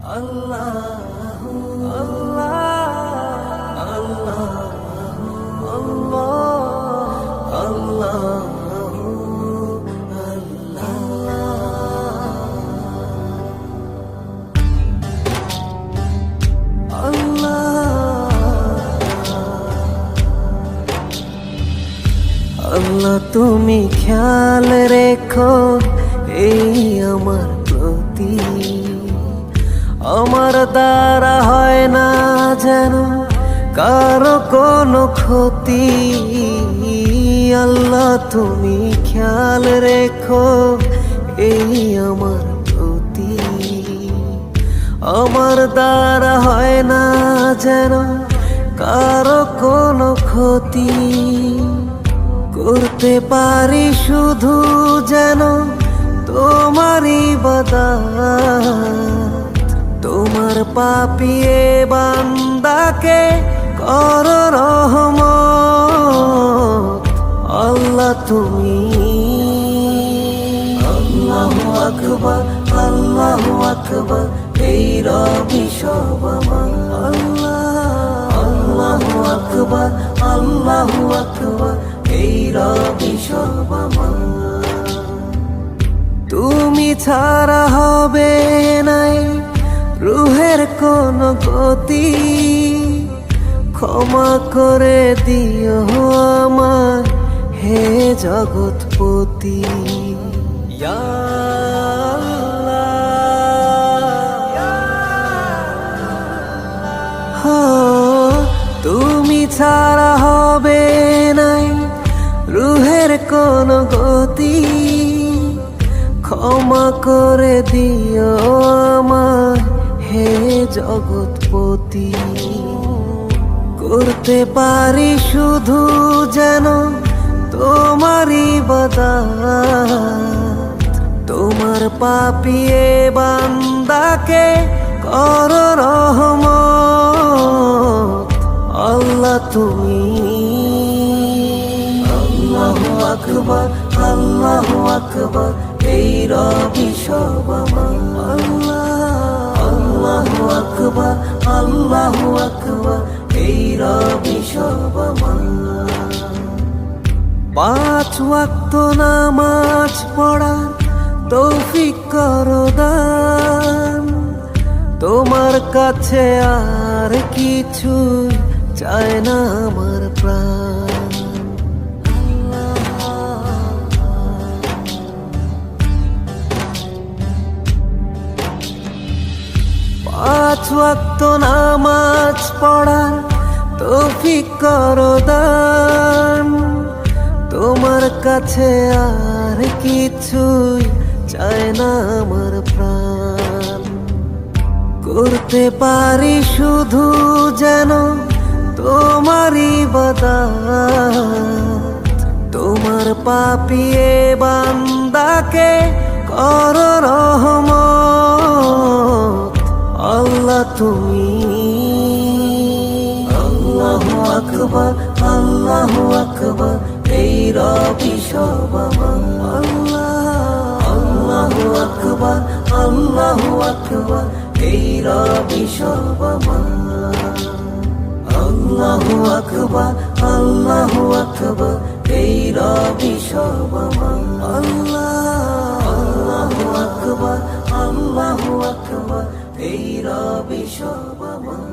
আল্লাহু আল্লাহ আল্লাহু আল্লাহ আল্লাহু আল্লাহ। তুমি খেয়াল রেখো এই আমার প্রতি, আমার দ্বারা হয় না যেন কারো কোনো ক্ষতি। আল্লাহ তুমি খেয়াল রেখো এই আমার প্রতি, আমার দ্বারা হয় না যেন কারো কোনো ক্ষতি। করতে পারি শুধু যেন তোমারই ইবাদত, তোমার পাপিয়ে বান্দাকে কর রহমত। আল্লাহ তুমি আল্লাহু আকবার আল্লাহু আকবার, এই রবি সব আমার। আল্লাহু আকবার আল্লাহু আকবার, এই রবি সব আমার। তুমি ছাড়া হবে নাই রুহের কোন গতি, ক্ষমা করে দিও আমার হে জগৎপতি। ইয়া আল্লাহ, তুমি ছাড়া হবে নাই রুহের কোন গতি, ক্ষমা করে দিও আমার হে জগৎপতি। করতে পারি শুধু যেন তোমারই ইবাদত, তোমার পাপিয়ে বান্দাকে কর রহমত। আল্লাহ তুমি আল্লাহু আকবার আল্লাহু আকবার, এই রবি সব আমার। আল্লাহু আকবার আল্লাহু আকবার, এই রবি সব আমার। 5 ওয়াক্ত নামাজ পড়ার তৌফিক করো দান, তোমার কাছে আর কিছু চায় না আমার প্রাণ। 5 ওয়াক্ত নামাজ পড়ার তৌফিক করো দান, তোমার কাছে আর কিছুই চায় না আমার প্রাণ। করতে পারি শুধু যেন তোমারই ইবাদত, তোমার পাপিয়ে বান্দাকে কর রহমত। আল্লাহ তুমি আল্লাহু আকবার আল্লাহু আকবার, এই রবি সব আমার। আল্লাহু আকবার আল্লাহু আকবার, এই রবি সব আমার। আল্লাহু আকবার আল্লাহু আকবার, এই রবি সব আমার। আল্লাহু আকবার আল্লাহু আকবার, এই রবি সব আমার।